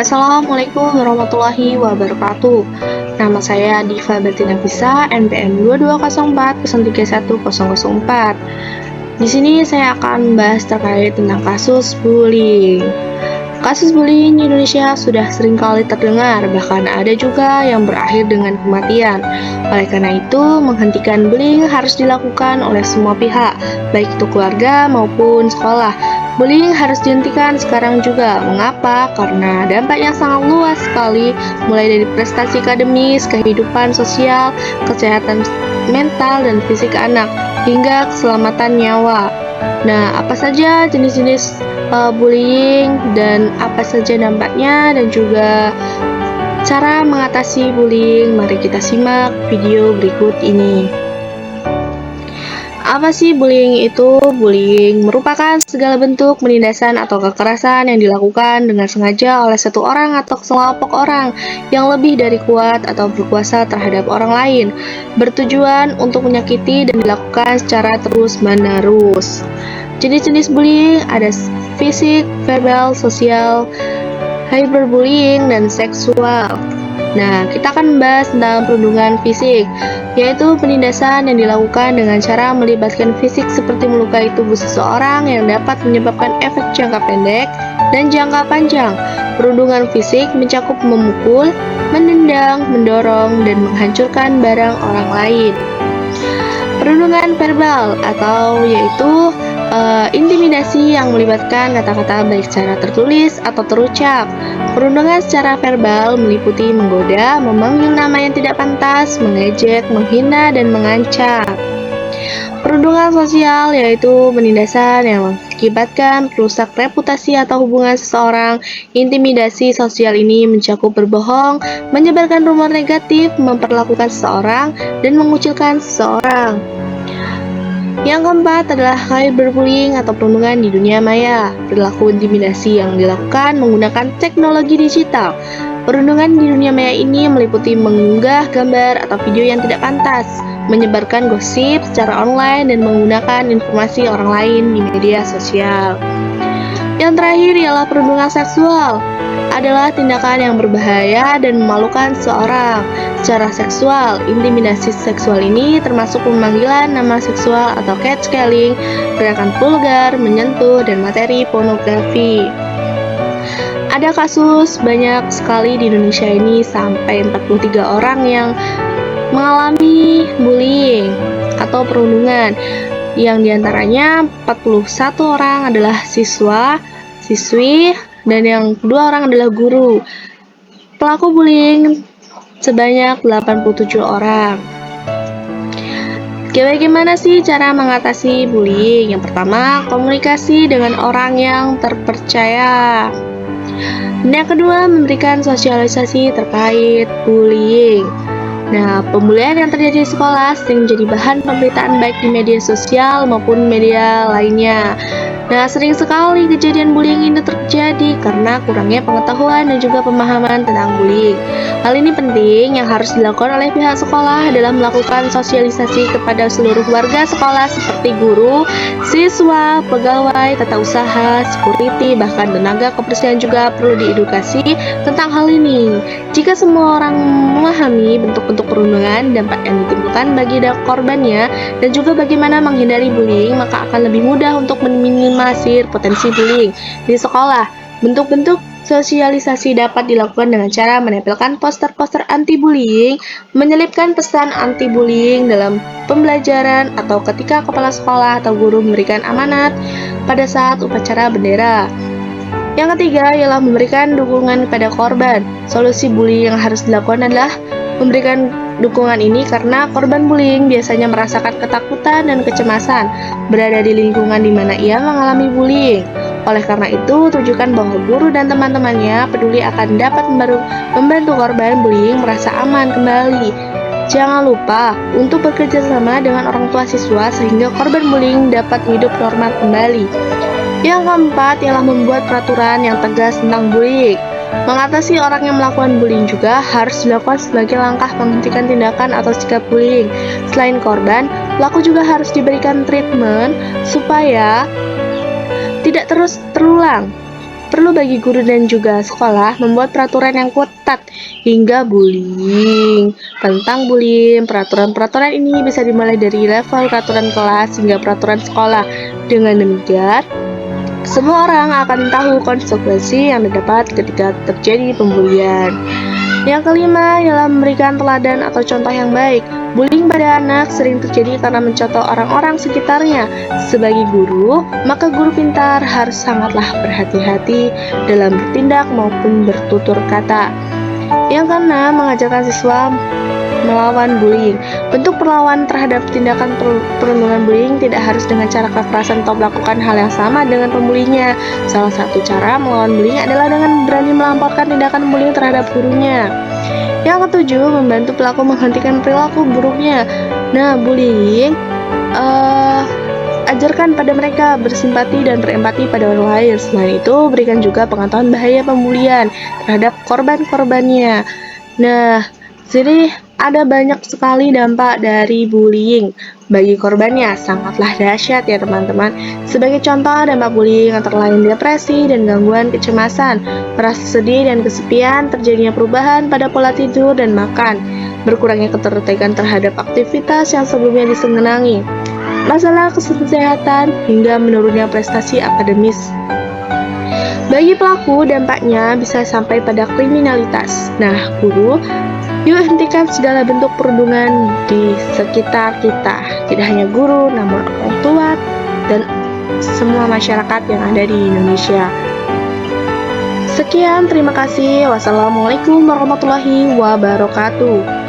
Assalamualaikum warahmatullahi wabarakatuh. Nama saya Diva Bertina Fisa, NPM 2204031004. Di sini saya akan membahas terkait tentang kasus bullying. Kasus bullying di Indonesia sudah sering kali terdengar, bahkan ada juga yang berakhir dengan kematian. Oleh karena itu, menghentikan bullying harus dilakukan oleh semua pihak, baik itu keluarga maupun sekolah. Bullying harus dihentikan sekarang juga. Mengapa? Karena dampaknya sangat luas sekali, mulai dari prestasi akademis, kehidupan sosial, kesehatan mental dan fisik anak, hingga keselamatan nyawa. Nah, apa saja jenis-jenis bullying dan apa saja dampaknya dan juga cara mengatasi bullying? Mari kita simak video berikut ini. Apa sih bullying itu? Bullying merupakan segala bentuk penindasan atau kekerasan yang dilakukan dengan sengaja oleh satu orang atau sekelompok orang yang lebih dari kuat atau berkuasa terhadap orang lain, bertujuan untuk menyakiti dan dilakukan secara terus-menerus. Jenis-jenis bullying ada fisik, verbal, sosial, cyberbullying, dan seksual. Nah, kita akan membahas tentang perundungan fisik, yaitu penindasan yang dilakukan dengan cara melibatkan fisik seperti melukai tubuh seseorang yang dapat menyebabkan efek jangka pendek dan jangka panjang. Perundungan fisik mencakup memukul, menendang, mendorong, dan menghancurkan barang orang lain. Perundungan verbal atau yaitu intimidasi yang melibatkan kata-kata baik secara tertulis atau terucap. Perundungan secara verbal meliputi menggoda, memanggil nama yang tidak pantas, mengejek, menghina, dan mengancam. Perundungan sosial yaitu penindasan yang mengakibatkan merusak reputasi atau hubungan seseorang. Intimidasi sosial ini mencakup berbohong, menyebarkan rumor negatif, memperlakukan seseorang, dan mengucilkan seseorang. Yang keempat adalah cyberbullying atau perundungan di dunia maya. Perilaku intimidasi yang dilakukan menggunakan teknologi digital. Perundungan di dunia maya ini meliputi mengunggah gambar atau video yang tidak pantas, menyebarkan gosip secara online, dan menggunakan informasi orang lain di media sosial. Yang terakhir ialah perundungan seksual. Adalah tindakan yang berbahaya dan memalukan seseorang secara seksual. Intimidasi seksual ini termasuk pemanggilan nama seksual atau catcalling, gerakan vulgar, menyentuh, dan materi pornografi. Ada kasus banyak sekali di Indonesia ini, sampai 43 orang yang mengalami bullying atau perundungan, yang diantaranya 41 orang adalah siswa, siswi, dan yang kedua orang adalah guru. Pelaku bullying sebanyak 87 orang. Bagaimana sih cara mengatasi bullying? Yang pertama, komunikasi dengan orang yang terpercaya. Dan yang kedua, memberikan sosialisasi terkait bullying. Nah, pembulian yang terjadi di sekolah sering menjadi bahan pemberitaan baik di media sosial maupun media lainnya. Nah, sering sekali kejadian bullying ini terjadi karena kurangnya pengetahuan dan juga pemahaman tentang bullying. Hal ini penting yang harus dilakukan oleh pihak sekolah adalah melakukan sosialisasi kepada seluruh warga sekolah seperti guru, siswa, pegawai, tata usaha, security, bahkan tenaga kebersihan juga perlu diedukasi tentang hal ini. Jika semua orang memahami bentuk-bentuk perundungan, dampak yang ditimbulkan bagi korbannya, dan juga bagaimana menghindari bullying, maka akan lebih mudah untuk meminimalisir potensi bullying di sekolah. Bentuk-bentuk sosialisasi dapat dilakukan dengan cara menempelkan poster-poster anti-bullying, menyelipkan pesan anti-bullying dalam pembelajaran, atau ketika kepala sekolah atau guru memberikan amanat pada saat upacara bendera. Yang ketiga ialah memberikan dukungan kepada korban. Solusi bullying yang harus dilakukan adalah memberikan dukungan ini karena korban bullying biasanya merasakan ketakutan dan kecemasan berada di lingkungan di mana ia mengalami bullying. Oleh karena itu, tunjukkan bahwa guru dan teman-temannya peduli akan dapat membantu korban bullying merasa aman kembali. Jangan lupa untuk bekerja sama dengan orang tua siswa sehingga korban bullying dapat hidup normal kembali. Yang keempat ialah membuat peraturan yang tegas tentang bullying. Mengatasi orang yang melakukan bullying juga harus dilakukan sebagai langkah menghentikan tindakan atau sikap bullying. Selain korban, pelaku juga harus diberikan treatment supaya tidak terus terulang. perlu bagi guru dan juga sekolah membuat peraturan yang ketat hingga bullying. Tentang bullying, peraturan-peraturan ini bisa dimulai dari level peraturan kelas hingga peraturan sekolah. Dengan demikian, semua orang akan tahu konsekuensi yang didapat ketika terjadi pembulian. Yang kelima ialah memberikan teladan atau contoh yang baik. Bullying pada anak sering terjadi karena mencontoh orang-orang sekitarnya. Sebagai guru, maka guru pintar harus sangatlah berhati-hati dalam bertindak maupun bertutur kata. Yang keenam, mengajarkan siswa melawan bullying. Bentuk perlawanan terhadap tindakan perundungan bullying tidak harus dengan cara kekerasan atau melakukan hal yang sama dengan pembulinya. Salah satu cara melawan bullying adalah dengan berani melaporkan tindakan bullying terhadap gurunya. Yang ketujuh, membantu pelaku menghentikan perilaku buruknya. Nah, bullying ajarkan pada mereka bersimpati dan berempati pada orang lain. Selain itu, berikan juga pengetahuan bahaya pembulian terhadap korban-korbannya. Nah, jadi ada banyak sekali dampak dari bullying bagi korbannya, sangatlah dahsyat ya teman-teman. Sebagai contoh, dampak bullying antara lain depresi dan gangguan kecemasan, merasa sedih dan kesepian, terjadinya perubahan pada pola tidur dan makan, berkurangnya ketertarikan terhadap aktivitas yang sebelumnya disenangi, masalah kesehatan, hingga menurunnya prestasi akademis. Bagi pelaku, dampaknya bisa sampai pada kriminalitas. Nah, guru, yuk hentikan segala bentuk perundungan di sekitar kita. Tidak hanya guru, namun orang tua dan semua masyarakat yang ada di Indonesia. Sekian, terima kasih. Wassalamualaikum warahmatullahi wabarakatuh.